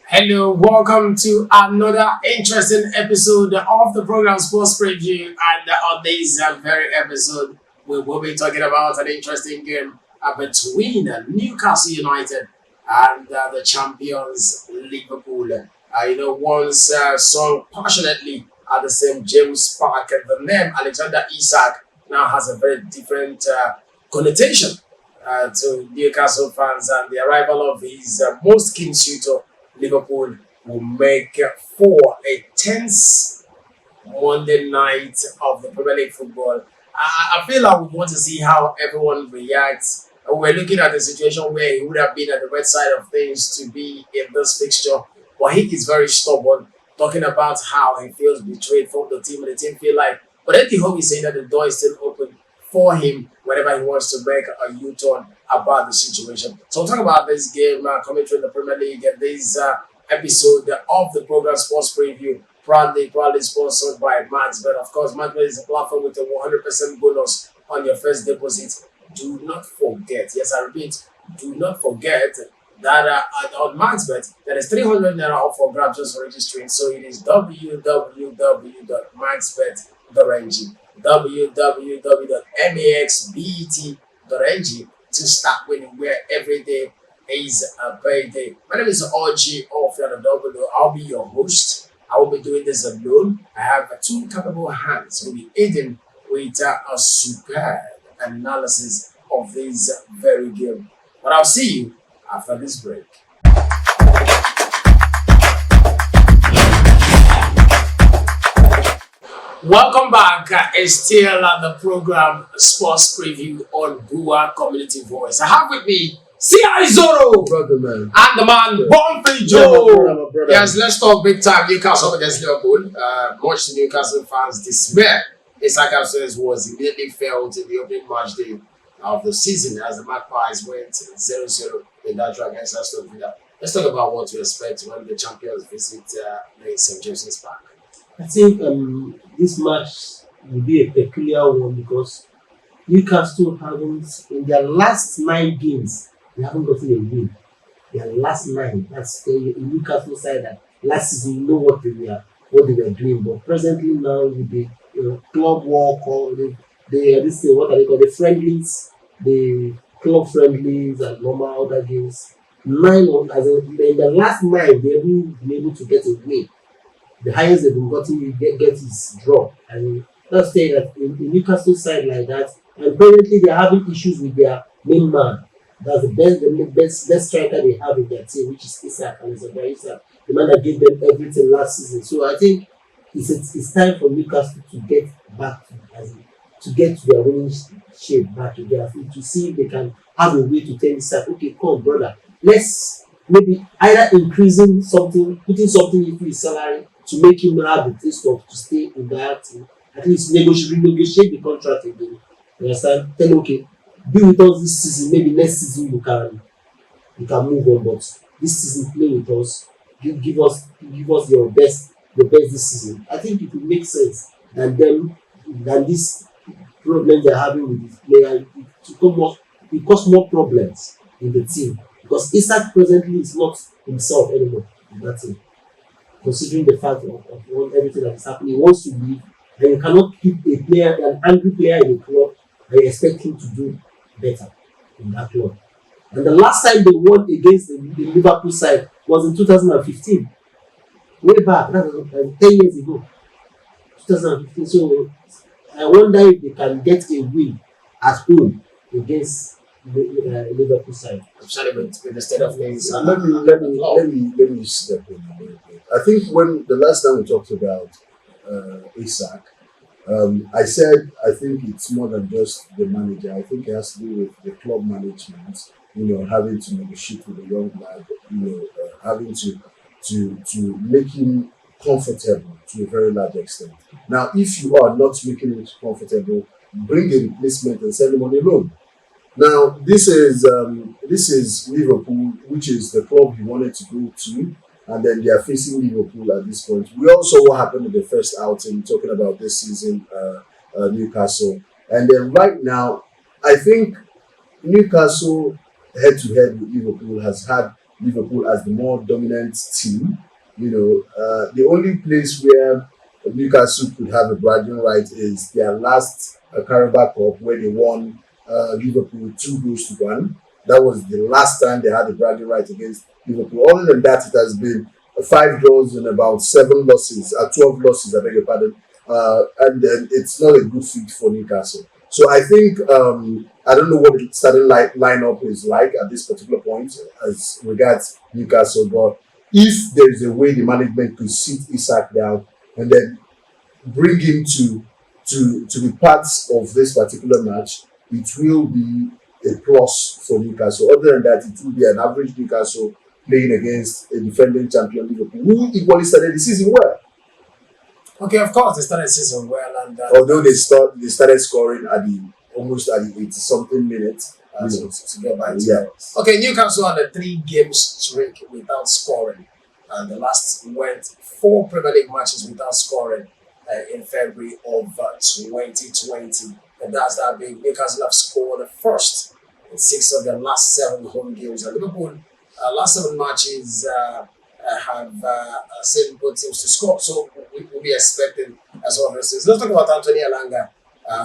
Hello, welcome to another interesting episode of the program Sports Preview. And on this very episode, we will be talking about an interesting game between Newcastle United and the champions Liverpool. Once sung passionately at the same James Park, the name Alexander Isak now has a very different connotation to Newcastle fans, and the arrival of his most keen suitor Liverpool will make for a tense Monday night of the Premier League football. I feel like we want to see how everyone reacts. We're looking at a situation where he would have been at the red side of things to be in this fixture, but he is very stubborn, talking about how he feels betrayed from the team, and the team feel like, but then the hope is saying that the door is still open for him whenever he wants to make a U-turn about the situation. So we'll talk about this game coming through in the Premier League and this episode of the program Sports Preview, proudly sponsored by MaxBet. Of course, MaxBet is a platform with a 100% bonus on your first deposit. Do not forget, yes, I repeat, do not forget that on MaxBet, there is 300 naira off for grabs just for registering. So it is www.maxbet.ng www.maxbet.ng to start winning, where every day is a payday. My name is OG of W. I'll be your host. I will be doing this alone. I have two capable hands who will be aiding with a superb analysis of this very game. But I'll see you after this break. Welcome back. It's still the program Sports Preview on Bua Community Voice. I have with me CI Zoro Brother, man. and the man Bonfrey Yeah, Joe. my brother. Yes, let's talk big time Newcastle against Liverpool. Much to Newcastle fans' despair, Isak Absence was immediately felt in the opening match day of the season as the Magpies went 0-0 in that draw against Aston Villa. Let's talk about what to expect when the champions visit St. James's Park. I think this match will be a peculiar one because Newcastle haven't, in their last 9 games, they haven't gotten a win. Their last 9. That's the Newcastle side that last season you know what they were doing. But presently now with the club work or this thing, what are they called? The friendlies, the club friendlies and normal other games. 9 in the last 9 they haven't been able to get a win. The highest they've been gotten get is draw. And let's say that in Newcastle side like that, and apparently they're having issues with their main man. That's the best striker they have in their team, which is Isak, the man that gave them everything last season. So I think it's time for Newcastle to get back to get to their winning shape back again, to see if they can have a way to tell Isak, okay, come brother, let's maybe either increasing something, putting something into his salary to make him have the taste of to stay in that team. At least renegotiate the contract again. You understand? Tell him, okay, be with us this season, maybe next season you can move on, but this season play with us, give us your best this season. I think it will make sense than this problem they're having with this player. It cause more problems in the team because Isak presently is not himself anymore in that team. Considering the fact of everything that is happening, he wants to leave, and you cannot keep an angry player in the club and expect him to do better in that club. And the last time they won against the Liverpool side was in 2015. Way back, that was 10 years ago. 2015. So I wonder if they can get a win at home against the Liverpool side. Especially with the state of things. Let me step in a little bit. I think when the last time we talked about Isak, I said I think it's more than just the manager. I think it has to do with the club management. Having to negotiate with a young lad. Having to make him comfortable to a very large extent. Now, if you are not making him comfortable, bring a replacement and send him on a loan. Now, this is Liverpool, which is the club he wanted to go to, and then they are facing Liverpool at this point. We all saw what happened in the first outing, talking about this season, Newcastle, and then right now, I think Newcastle head-to-head with Liverpool has had Liverpool as the more dominant team. The only place where Newcastle could have a bragging right is their last Carabao Cup where they won Liverpool 2-1. That was the last time they had a bragging right against Liverpool. Other than that, it has been 5 draws and about 12 losses, I beg your pardon. And it's not a good fit for Newcastle. So I think I don't know what the starting lineup is like at this particular point as regards Newcastle, but if there is a way the management could sit Isak down and then bring him to be parts of this particular match, it will be a plus for Newcastle. Other than that, it will be an average Newcastle playing against a defending champion Liverpool, who equally started the season well. Okay, of course, they started the season well, and Although they started scoring at the almost at the 80 something minutes. to get back to that. Okay, Newcastle on a 3-game streak without scoring, and the last went 4 Premier League matches without scoring in February of 2020, and that's that big. Newcastle have scored first in 6 of their last 7 home games, and Liverpool last 7 matches have seen both teams to score, so we'll be expecting as well. Let's talk about Anthony Elanga,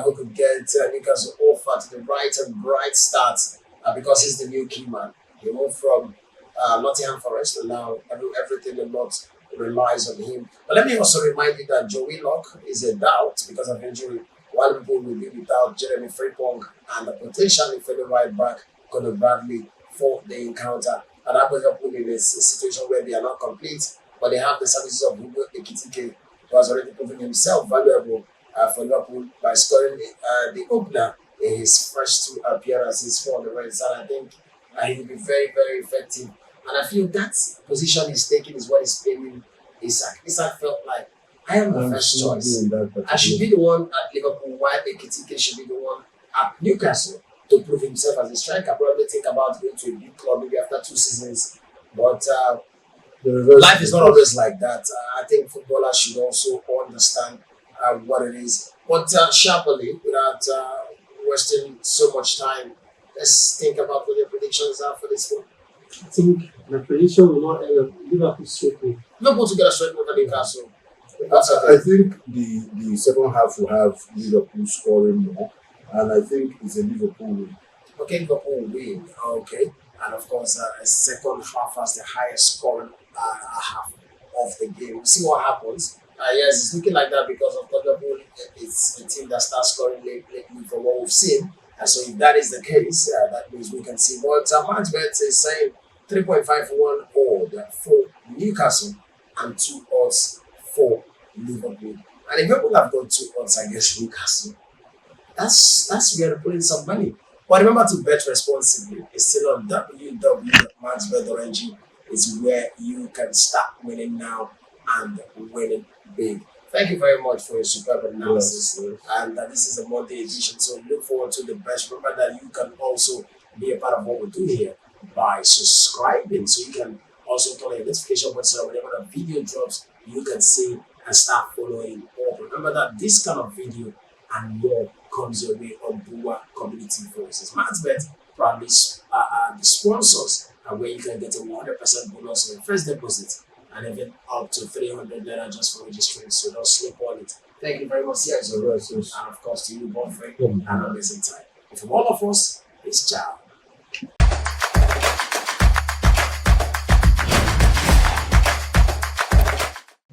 who could get Newcastle offer to the right and bright start because he's the new key man. He moved from Nottingham Forest, and now everything a lot relies on him. But let me also remind you that Joey Locke is a doubt because of injury, while Liverpool will be without Jeremy Frimpong and the potentially fellow right back Conor Bradley for the encounter. And that puts Liverpool in a situation where they are not complete, but they have the services of Hugo Ekitike, who has already proven himself valuable for Liverpool by scoring the opener in his first 2 appearances for the Reds. And I think he will be very, very effective. And I feel that position he's taking is what is paying Isak. Isak felt like, I am the first choice. I should be the one at Liverpool, while Ekitike should be the one at Newcastle to prove himself as a striker. Probably think about going to a big club maybe after 2 seasons. But life is not always like that. I think footballers should also understand what it is. But sharply, without wasting so much time, let's think about what your predictions are for this one. I think my prediction will not end up Liverpool straight. Liverpool to get a straight over Newcastle. I think the second half will have Liverpool scoring more, and I think it's a Liverpool win. Okay, Liverpool win. Okay. And of course, a second half has the highest scoring half of the game. We'll see what happens. Yes, it's looking like that because of course Liverpool it's a team that starts scoring lately from what we've seen. And so if that is the case, that means we can see. But MatchBet is saying 3.51 odd for Newcastle and 2 odds for Liverpool. And if Liverpool have got 2 odds against Newcastle, that's where you're putting some money. But remember to bet responsibly. It's still on www.matchbet.ng. It's where you can start winning now and winning big. Thank you very much for your superb analysis. Yes. And this is a Monday edition, so look forward to the best. Remember that you can also be a part of what we do here by subscribing, so you can also turn on your notification button so whenever the video drops, you can see and start following up. Remember that this kind of video and more comes your way on Bua Community Voices. MatchBet proudly the sponsors, and where you can get a 100% bonus on your first deposit and even up to 300 naira just for registering. So don't sleep on it. Thank you very much, yes, and of course to you, Bonfrey, and amazing time. And from all of us, it's ciao.